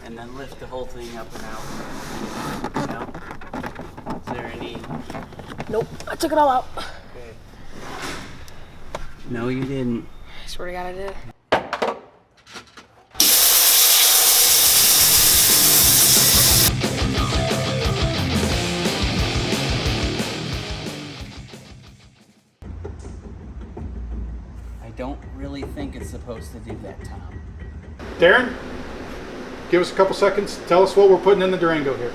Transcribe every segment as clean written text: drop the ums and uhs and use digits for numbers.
and then lift the whole thing up and out. No? Is there any? Nope, I took it all out. Okay. No, you didn't. I swear to God I did. I don't really think it's supposed to do that, Tom. Darren, give us a couple seconds. Tell us what we're putting in the Durango here.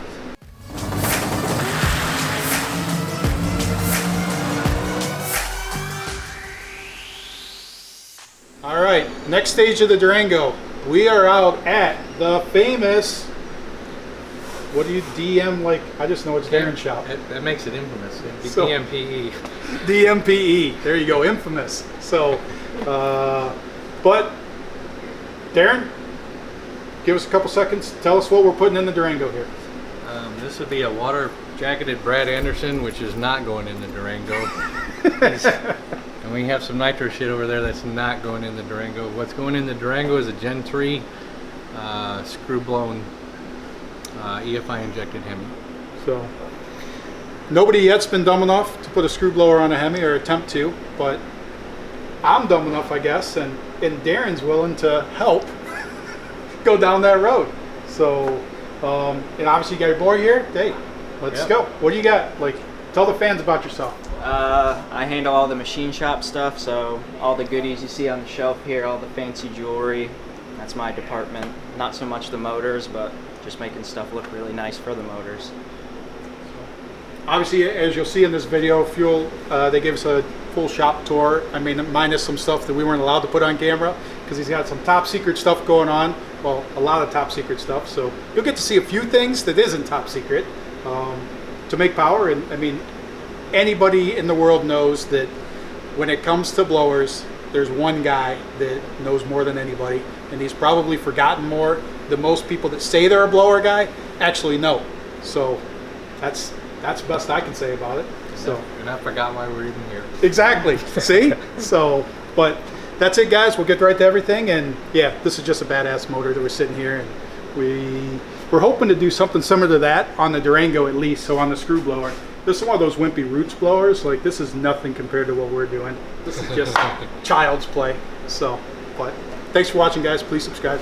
All right, next stage of the Durango. We are out at the famous, what do you DM, like, I just know it's Darren's shop. That makes it infamous. It'd be So- DMPE. DMPE, there you go, infamous. So, but Darren, give us a couple seconds. Tell us what we're putting in the Durango here. This would be a water jacketed Brad Anderson, which is not going in the Durango. And we have some nitro shit over there that's not going in the Durango. What's going in the Durango is a Gen 3 screw blown EFI injected Hemi. So, nobody yet's been dumb enough to put a screw blower on a Hemi or attempt to, but I'm dumb enough, I guess, and Darren's willing to help go down that road. So, and obviously you got your boy here. Hey, let's go. What do you got? Like, tell the fans about yourself. I handle all the machine shop stuff, so all the goodies you see on the shelf here, all the fancy jewelry, that's my department. Not so much the motors, but just making stuff look really nice for the motors. Obviously, as you'll see in this video, Fuel, they gave us a full shop tour. I mean, minus some stuff that we weren't allowed to put on camera because he's got some top secret stuff going on. Well, a lot of top secret stuff. So you'll get to see a few things that isn't top secret to make power. And I mean, anybody in the world knows that when it comes to blowers, there's one guy that knows more than anybody, and he's probably forgotten more than most people that say they're a blower guy actually know. So that's the best I can say about it. So, And I forgot why we're even here. exactly. See? So, but that's it, guys. We'll get right to everything. And yeah, this is just a badass motor that we're sitting here, and we're hoping to do something similar to that on the Durango at least. So on the screw blower, this is one of those wimpy roots blowers. Like, this is nothing compared to what we're doing. This is just child's play. So, but thanks for watching, guys. Please subscribe.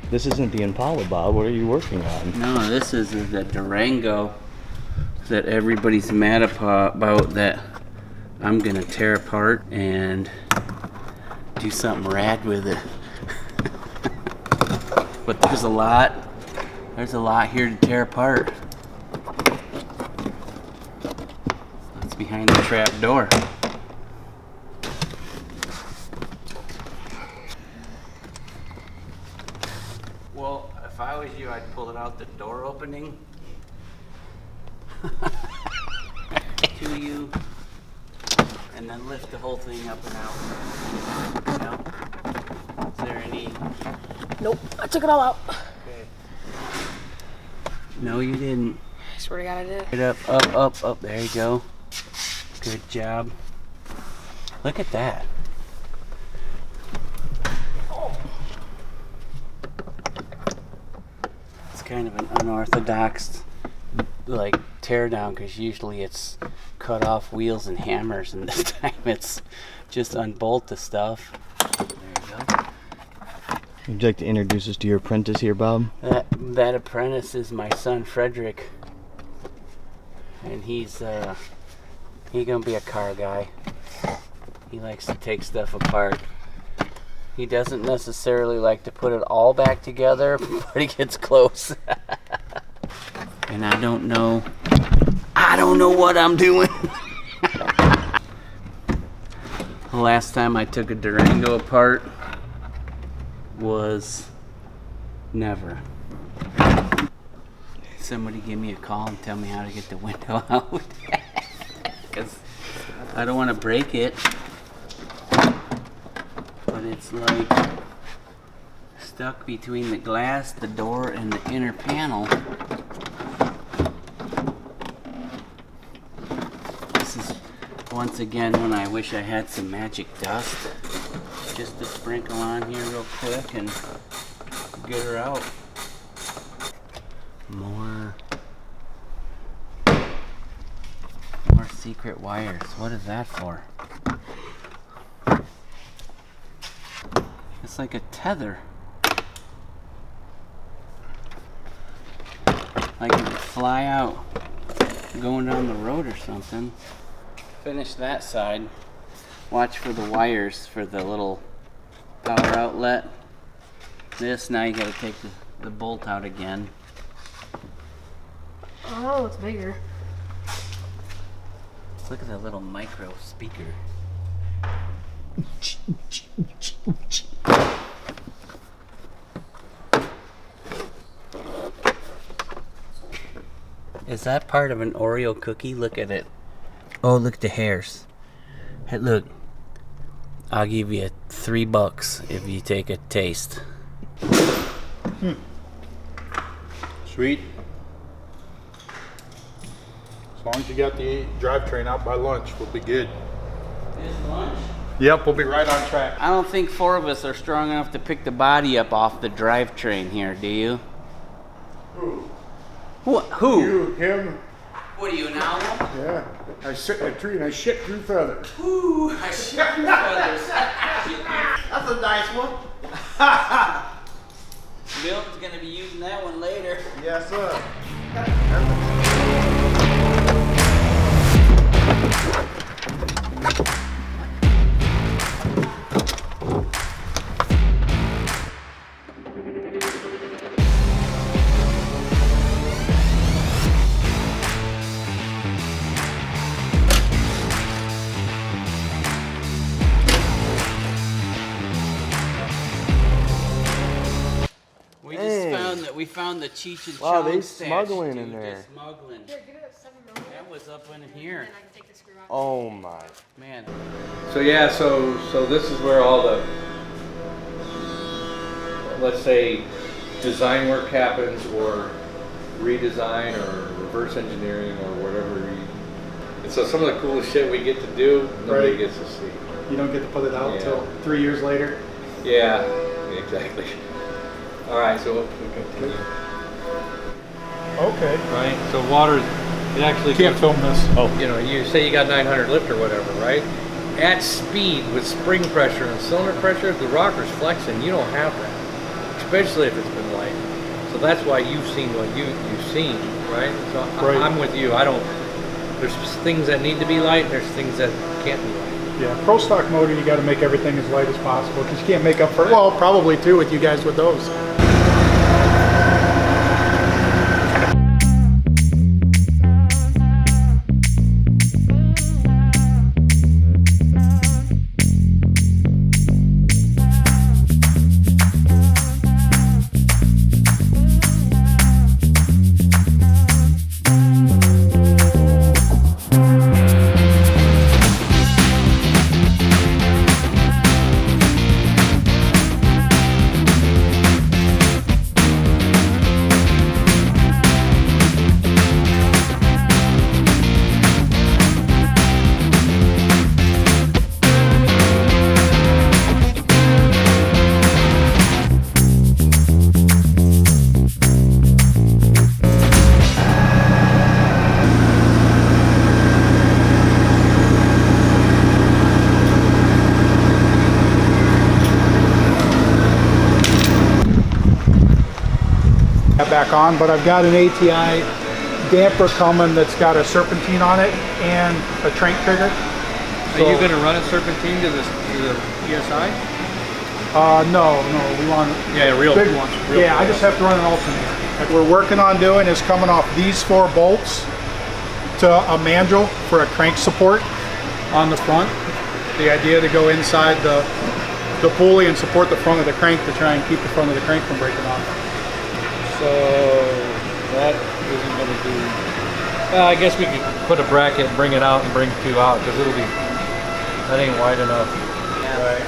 This isn't the Impala, Bob. What are you working on? No, this is the Durango that everybody's mad about that I'm gonna tear apart and do something rad with it. But there's a lot here to tear apart. That's behind the trap door. Well, if I was you, I'd pull it out the door opening to you, and then lift the whole thing up and out. No? Is there any? Nope, I took it all out. Okay. No, you didn't. I swear to God I did. Right up. There you go. Good job. Look at that. It's kind of an unorthodox, like, tear down, because usually it's cut off wheels and hammers, and this time it's just unbolt the stuff. There you go. Would you like to introduce us to your apprentice here, Bob? That apprentice is my son Frederick, and he's gonna be a car guy. He likes to take stuff apart. He doesn't necessarily like to put it all back together, but he gets close. And I don't know what I'm doing. The last time I took a Durango apart was never. Somebody give me a call and tell me how to get the window out. Because I don't want to break it. But it's like stuck between the glass, the door, and the inner panel. This is once again when I wish I had some magic dust. Just to sprinkle on here real quick and get her out. More secret wires. What is that for? It's like a tether. Like it would fly out going down the road or something. Finish that side. Watch for the wires for the little power outlet. This, now you gotta take the bolt out again. Oh, it's bigger. Look at that little micro speaker. Is that part of an Oreo cookie? Look at it. Oh, look at the hairs. Hey, look. I'll give you $3 if you take a taste. Sweet. As long as you got the drivetrain out by lunch, we'll be good. Is lunch? Yep, we'll be right on track. I don't think 4 of us are strong enough to pick the body up off the drivetrain here, do you? Who? Who? You, him. What are you, an owl? Yeah. I sit in a tree and I shit through feathers. Ooh, I shit your feathers. That's a nice one. Milton's gonna be using that one later. Yes, sir. We found the Cheech and Wow, they Chong stash, smuggling dude, in there. just smuggling. Here, get it at 7 million. That was up in here. And I can take the screw out. Oh my. Man. So yeah, so this is where all the, let's say, design work happens, or redesign, or reverse engineering, or whatever. And so some of the coolest shit we get to do, nobody Right. gets to see. You don't get to put it out Yeah. until 3 years later. Yeah, exactly. All right, so we'll continue. Okay. Right, so water, it actually Can't film this. You know, you say you got 900 lift or whatever, right? At speed with spring pressure and cylinder pressure, the rocker's flexing. You don't have that, especially if it's been light. So that's why you've seen what you've seen, right? So Right. I'm with you. There's things that need to be light, and there's things that can't be light. Yeah, pro stock motor, you got to make everything as light as possible because you can't make up for it. Well, probably too with you guys with those. Back on, but I've got an ATI damper coming that's got a serpentine on it and a crank trigger. Are you going to run a serpentine to the PSI? No, we want Yeah, real big one. Yeah, I just have to run an alternator. What we're working on doing is coming off these 4 bolts to a mandrel for a crank support on the front. The idea to go inside the pulley and support the front of the crank to try and keep the front of the crank from breaking off. So that isn't going to do. I guess we could put a bracket and bring it out and bring 2 out because that ain't wide enough. Right.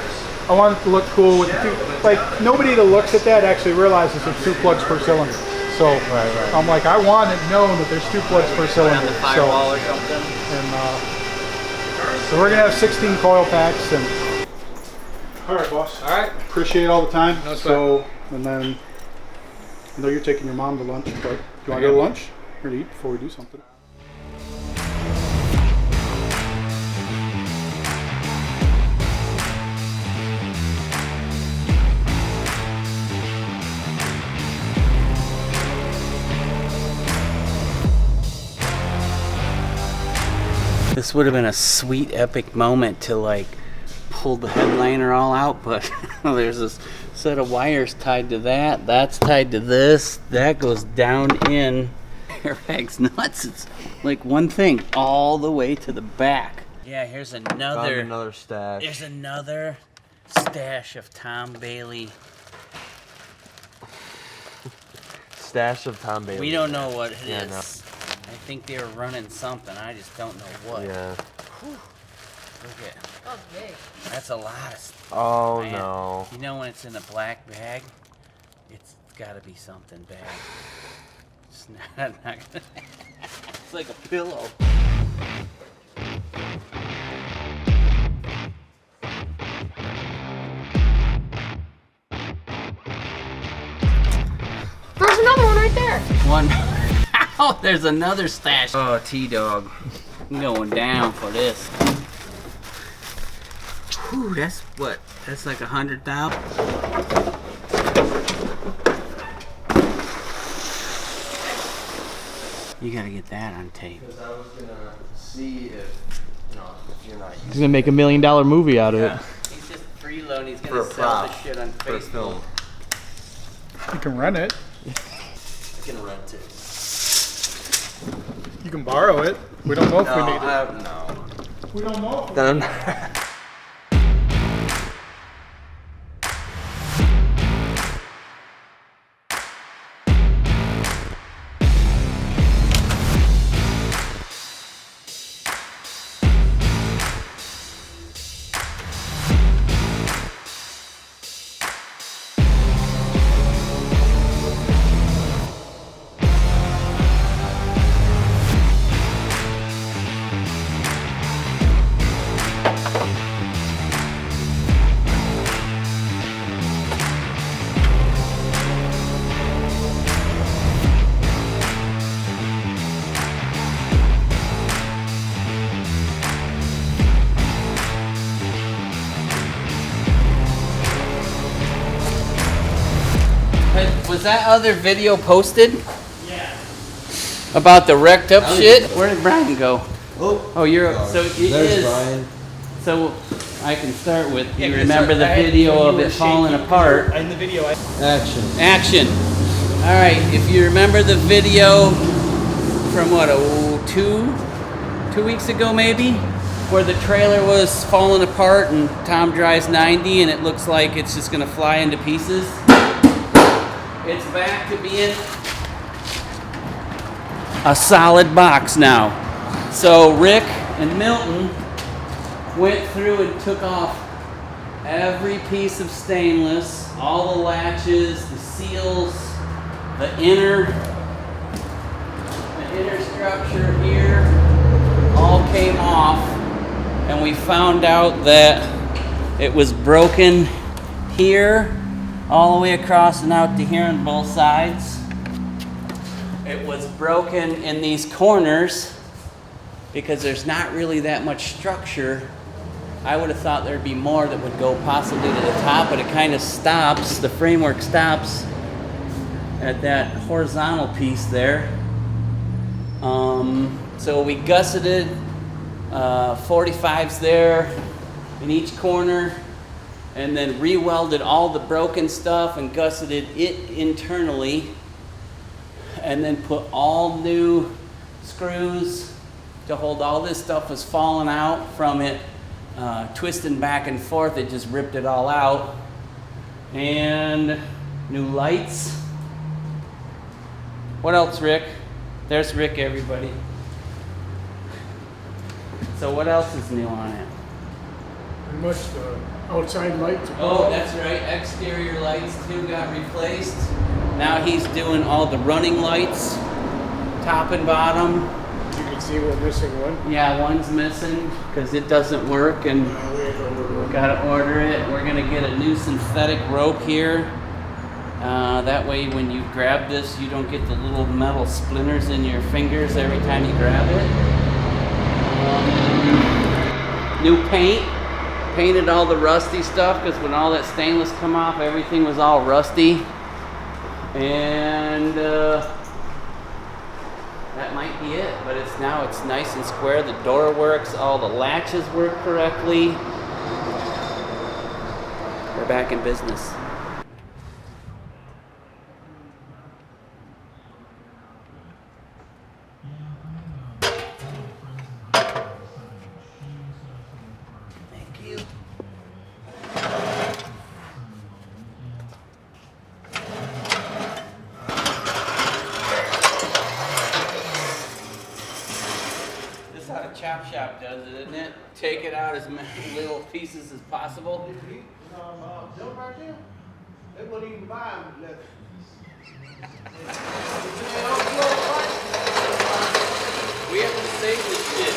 I want it to look cool with the 2. Like nobody that looks at that actually realizes there's 2 plugs per cylinder. So I'm like, I want it known that there's two plugs per cylinder. On the firewall or something. And So we're gonna have 16 coil packs and. All right, boss. All right. Appreciate all the time. No so, and then I know you're taking your mom to lunch, but do you want to go to lunch or to eat before we do something? This would have been a sweet, epic moment to like pull the headliner all out, but there's this set of wires tied to that. That's tied to this. That goes down in. Airbag's nuts. It's like one thing all the way to the back. Yeah, here's another stash. There's another stash of Tom Bailey. Stash of Tom Bailey. We don't know what it Yeah, is. no. I think they were running something. I just don't know what. Yeah. Look at. Oh, big. That's a lot of stuff. Oh Man, no. You know when it's in a black bag, it's got to be something bad. It's not gonna, it's like a pillow. There's another one right there. One. Oh, there's another stash. Oh, T-Dog. I'm going down for this. Whew, that's what? That's like 100,000. You gotta get that on tape. Because I was gonna see if you're not He's gonna make $1 million movie out of it. He's just freeloading. He's For gonna a sell this prop. shit on for a Facebook. film. You can rent it. I can rent it. You can borrow it. We don't know if we need it. No. We don't know. If Then I'm Was that other video posted? Yeah. About the wrecked up shit? Where did Brian go? Oh, you're so it is. Brian. So I can start with. You remember the video of it falling apart? In the video, Action. Action. All right. If you remember the video from what, 2 weeks ago maybe, where the trailer was falling apart and Tom drives 90 and it looks like it's just gonna fly into pieces. It's back to being a solid box now. So Rick and Milton went through and took off every piece of stainless, all the latches, the seals, the inner structure here, all came off, and we found out that it was broken here, all the way across and out to here on both sides. It was broken in these corners because there's not really that much structure. I would have thought there'd be more that would go possibly to the top, but it kind of stops, the framework stops at that horizontal piece there. So we gusseted 45s there in each corner, and then re-welded all the broken stuff and gusseted it internally, and then put all new screws to hold all this stuff was falling out from it, twisting back and forth. It just ripped it all out. And new lights. What else, Rick? There's Rick, everybody. So what else is new on it? Pretty much the outside lights. Oh, that's right. Exterior lights too got replaced. Now he's doing all the running lights, top and bottom. You can See, we're missing one. Yeah, one's missing because it doesn't work, and we gotta order it. We're gonna get a new synthetic rope here. That way when you grab this, you don't get the little metal splinters in your fingers every time you grab it. New paint. Painted all the rusty stuff because when all that stainless come off, everything was all rusty. And that might be it, but it's nice and square. The door works, all the latches work correctly. We're back in business. Thank you. This is how a chop shop does it, isn't it? Take it out as many little pieces as possible. Bill right there. They wouldn't even buy them unless. We have to save this shit.